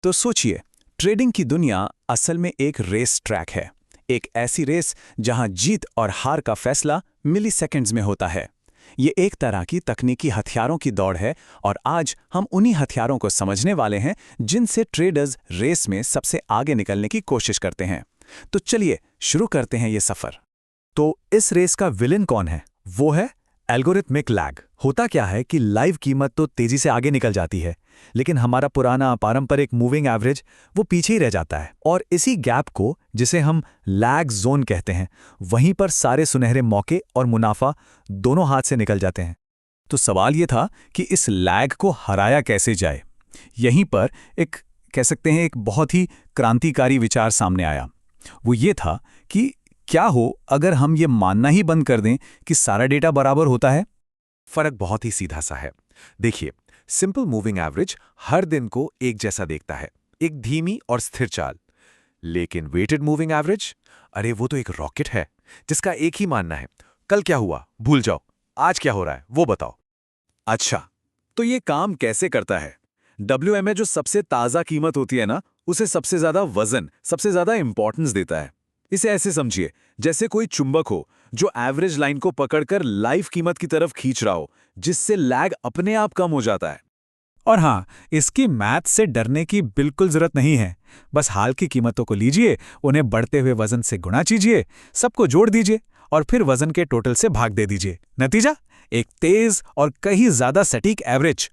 तो सोचिए, ट्रेडिंग की दुनिया असल में एक रेस ट्रैक है। एक ऐसी रेस जहां जीत और हार का फैसला मिली सेकेंड्स में होता है। ये एक तरह की तकनीकी हथियारों की दौड़ है और आज हम उन्हीं हथियारों को समझने वाले हैं जिनसे ट्रेडर्स रेस में सबसे आगे निकलने की कोशिश करते हैं। तो चलिए शुरू करते हैं ये सफर। तो इस रेस का विलेन कौन है? वो है एल्गोरिथमिक लैग। होता क्या है कि लाइव कीमत तो तेजी से आगे निकल जाती है, लेकिन हमारा पुराना पारंपरिक मूविंग एवरेज वो पीछे ही रह जाता है। और इसी गैप को, जिसे हम लैग जोन कहते हैं, वहीं पर सारे सुनहरे मौके और मुनाफा दोनों हाथ से निकल जाते हैं। तो सवाल ये था कि इस लैग को हराया कैसे जाए। यहीं पर कह सकते हैं एक बहुत ही क्रांतिकारी विचार सामने आया। वो ये था कि क्या हो अगर हम ये मानना ही बंद कर दें कि सारा डेटा बराबर होता है। फर्क बहुत ही सीधा सा है। देखिए, सिंपल मूविंग एवरेज हर दिन को एक जैसा देखता है, एक धीमी और स्थिर चाल। लेकिन वेटेड मूविंग एवरेज, अरे वो तो एक रॉकेट है जिसका एक ही मानना है, कल क्या हुआ भूल जाओ, आज क्या हो रहा है वो बताओ। अच्छा, तो ये काम कैसे करता है? WMA जो सबसे ताज़ा कीमत होती है ना, उसे सबसे ज़्यादा वजन, सबसे ज़्यादा इंपॉर्टेंस देता है। इसे ऐसे समझिए जैसे कोई चुंबक हो जो एवरेज लाइन को पकड़कर लाइव कीमत की तरफ खींच रहा हो, जिससे लैग अपने आप कम हो जाता है। और हाँ, इसकी मैथ से डरने की बिल्कुल जरूरत नहीं है। बस हाल की कीमतों को लीजिए, उन्हें बढ़ते हुए वजन से गुणा कीजिए, सबको जोड़ दीजिए और फिर वजन के टोटल से भाग दे दीजिए। नतीजा एक तेज और कहीं ज्यादा सटीक एवरेज।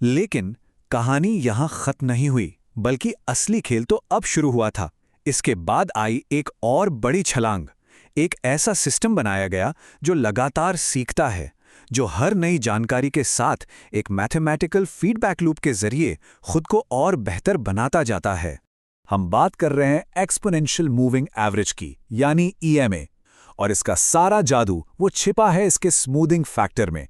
लेकिन कहानी यहां खत्म नहीं हुई, बल्कि असली खेल तो अब शुरू हुआ था। इसके बाद आई एक और बड़ी छलांग। एक ऐसा सिस्टम बनाया गया जो लगातार सीखता है, जो हर नई जानकारी के साथ एक मैथमेटिकल फीडबैक लूप के जरिए खुद को और बेहतर बनाता जाता है। हम बात कर रहे हैं एक्सपोनेंशियल मूविंग एवरेज की, यानी EMA। और इसका सारा जादू वो छिपा है इसके स्मूथिंग फैक्टर में।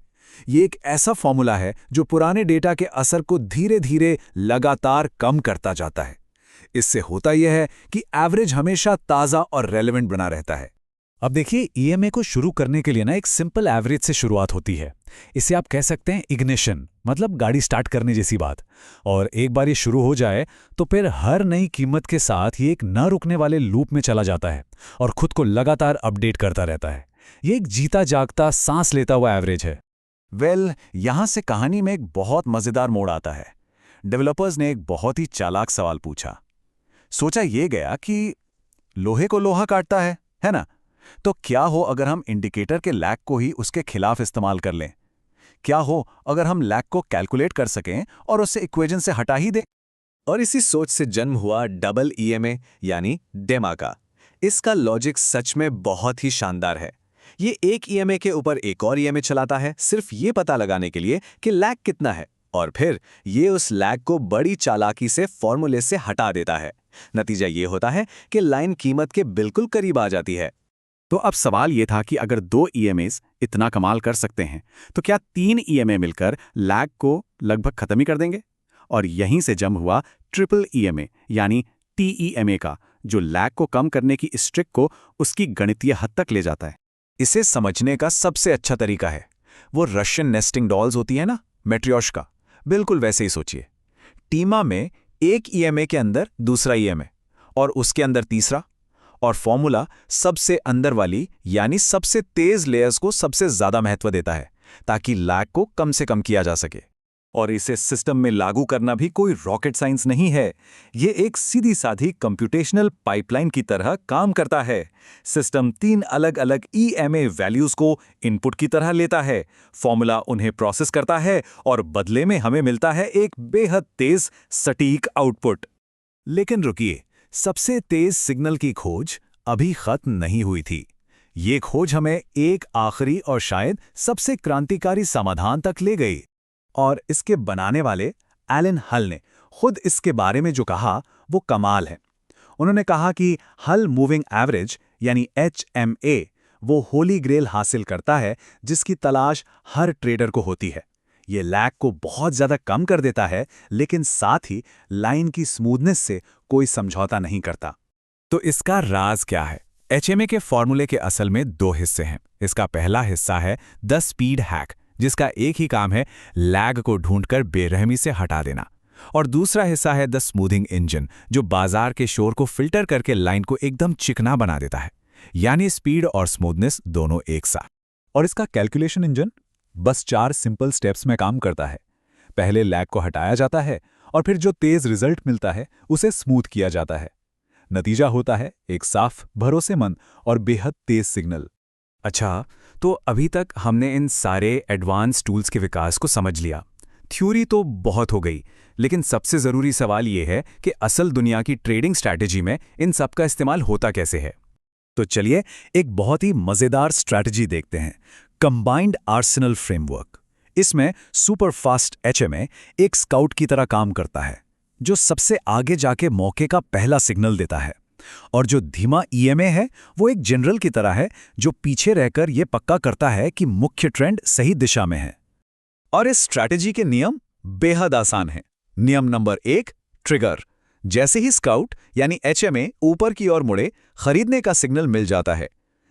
ये एक ऐसा फॉर्मूला है जो पुराने डेटा के असर को धीरे धीरे लगातार कम करता जाता है। इससे होता यह है कि एवरेज हमेशा ताज़ा और रेलेवेंट बना रहता है। अब देखिए, EMA को शुरू करने के लिए ना एक सिंपल एवरेज से शुरुआत होती है। इसे आप कह सकते हैं इग्निशन, मतलब गाड़ी स्टार्ट करने जैसी बात। और एक बार ये शुरू हो जाए तो फिर हर नई कीमत के साथ ये एक न रुकने वाले लूप में चला जाता है और खुद को लगातार अपडेट करता रहता है। ये एक जीता जागता, सांस लेता हुआ एवरेज है। यहां से कहानी में एक बहुत मजेदार मोड़ आता है। डेवलपर्स ने एक बहुत ही चालाक सवाल पूछा। सोचा ये गया कि लोहे को लोहा काटता है ना? तो क्या हो अगर हम इंडिकेटर के लैग को ही उसके खिलाफ इस्तेमाल कर लें? क्या हो अगर हम लैग को कैलकुलेट कर सकें और उसे इक्वेशन से हटा ही दें? और इसी सोच से जन्म हुआ डबल EMA यानी डेमा का। इसका लॉजिक सच में बहुत ही शानदार है। ये एक EMA के ऊपर एक और EMA चलाता है, सिर्फ ये पता लगाने के लिए कि लैग कितना है, और फिर ये उस लैग को बड़ी चालाकी से फॉर्मूले से हटा देता है। नतीजा ये होता है कि लाइन कीमत के बिल्कुल करीब आ जाती है। तो अब सवाल ये था कि अगर 2 EMAs इतना कमाल कर सकते हैं, तो क्या 3 EMA मिलकर लैग को लगभग खत्म ही कर देंगे? और यहीं से जन्म हुआ ट्रिपल EMA यानी TEMA का, जो लैग को कम करने की इस ट्रिक को उसकी गणितीय हद तक ले जाता है। इसे समझने का सबसे अच्छा तरीका है वो रशियन नेस्टिंग डॉल्स होती है ना, मैट्रियोश्का। बिल्कुल वैसे ही सोचिए। टीमा में एक EMA के अंदर दूसरा EMA और उसके अंदर तीसरा, और फॉर्मूला सबसे अंदर वाली यानी सबसे तेज लेयर्स को सबसे ज्यादा महत्व देता है ताकि लैग को कम से कम किया जा सके। और इसे सिस्टम में लागू करना भी कोई रॉकेट साइंस नहीं है। ये एक सीधी साधी कंप्यूटेशनल पाइपलाइन की तरह काम करता है। सिस्टम 3 अलग अलग EMA वैल्यूज को इनपुट की तरह लेता है, फॉर्मूला उन्हें प्रोसेस करता है और बदले में हमें मिलता है एक बेहद तेज सटीक आउटपुट। लेकिन रुकिए, सबसे तेज सिग्नल की खोज अभी खत्म नहीं हुई थी। ये खोज हमें एक आखिरी और शायद सबसे क्रांतिकारी समाधान तक ले गई। और इसके बनाने वाले एलन हल ने खुद इसके बारे में जो कहा वो कमाल है। उन्होंने कहा कि हल मूविंग एवरेज यानी HMA वो होली ग्रेल हासिल करता है जिसकी तलाश हर ट्रेडर को होती है। ये लैग को बहुत ज़्यादा कम कर देता है, लेकिन साथ ही लाइन की स्मूथनेस से कोई समझौता नहीं करता। तो इसका राज क्या है? HMA के फॉर्मूले के असल में 2 हिस्से हैं। इसका पहला हिस्सा है द स्पीड हैक, जिसका एक ही काम है लैग को ढूंढकर बेरहमी से हटा देना। और दूसरा हिस्सा है द स्मूथिंग इंजन, जो बाजार के शोर को फिल्टर करके लाइन को एकदम चिकना बना देता है, यानी स्पीड और स्मूथनेस दोनों एक साथ। और इसका कैलकुलेशन इंजन बस 4 सिंपल स्टेप्स में काम करता है। पहले लैग को हटाया जाता है और फिर जो तेज रिजल्ट मिलता है उसे स्मूथ किया जाता है। नतीजा होता है एक साफ, भरोसेमंद और बेहद तेज सिग्नल। अच्छा, तो अभी तक हमने इन सारे एडवांस टूल्स के विकास को समझ लिया। थ्योरी तो बहुत हो गई, लेकिन सबसे ज़रूरी सवाल ये है कि असल दुनिया की ट्रेडिंग स्ट्रैटेजी में इन सब का इस्तेमाल होता कैसे है। तो चलिए एक बहुत ही मजेदार स्ट्रैटेजी देखते हैं, कंबाइंड आर्सेनल फ्रेमवर्क। इसमें सुपर फास्ट एचएमए एक स्काउट की तरह काम करता है, जो सबसे आगे जाके मौके का पहला सिग्नल देता है, और जो धीमा ईएमए है वो एक जनरल की तरह है, जो पीछे रहकर ये पक्का करता है कि मुख्य ट्रेंड सही दिशा में है। और इस स्ट्रैटेजी के नियम बेहद आसान हैं। नियम नंबर 1, ट्रिगर। जैसे ही स्काउट यानी एचएमए ऊपर की ओर मुड़े, खरीदने का सिग्नल मिल जाता है।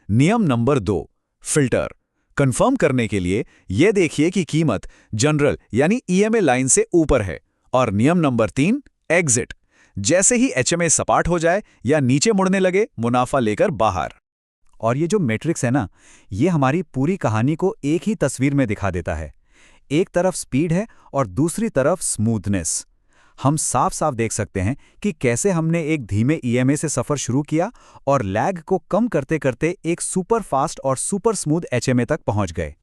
नियम नंबर 2, फिल्टर। कंफर्म करने के लिए यह देखिए कि कीमत जनरल यानी ईएमए लाइन से ऊपर है। और नियम नंबर 3, एग्जिट। जैसे ही एचएमए सपाट हो जाए या नीचे मुड़ने लगे, मुनाफा लेकर बाहर। और ये जो मैट्रिक्स है ना, ये हमारी पूरी कहानी को एक ही तस्वीर में दिखा देता है। एक तरफ स्पीड है और दूसरी तरफ स्मूथनेस। हम साफ साफ देख सकते हैं कि कैसे हमने एक धीमे ईएमए से सफर शुरू किया और लैग को कम करते करते एक सुपर फास्ट और सुपर स्मूथ एचएमए तक पहुंच गए।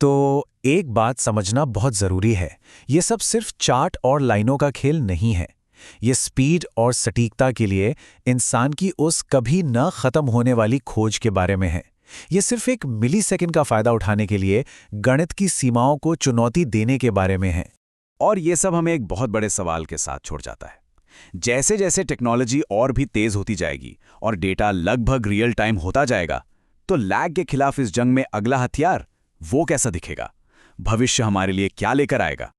तो एक बात समझना बहुत जरूरी है, ये सब सिर्फ चार्ट और लाइनों का खेल नहीं है। ये स्पीड और सटीकता के लिए इंसान की उस कभी न खत्म होने वाली खोज के बारे में है। ये सिर्फ एक मिलीसेकंड का फायदा उठाने के लिए गणित की सीमाओं को चुनौती देने के बारे में है। और ये सब हमें एक बहुत बड़े सवाल के साथ छोड़ जाता है। जैसे जैसे टेक्नोलॉजी और भी तेज होती जाएगी और डेटा लगभग रियल टाइम होता जाएगा, तो लैग के खिलाफ इस जंग में अगला हथियार वो कैसा दिखेगा? भविष्य हमारे लिए क्या लेकर आएगा?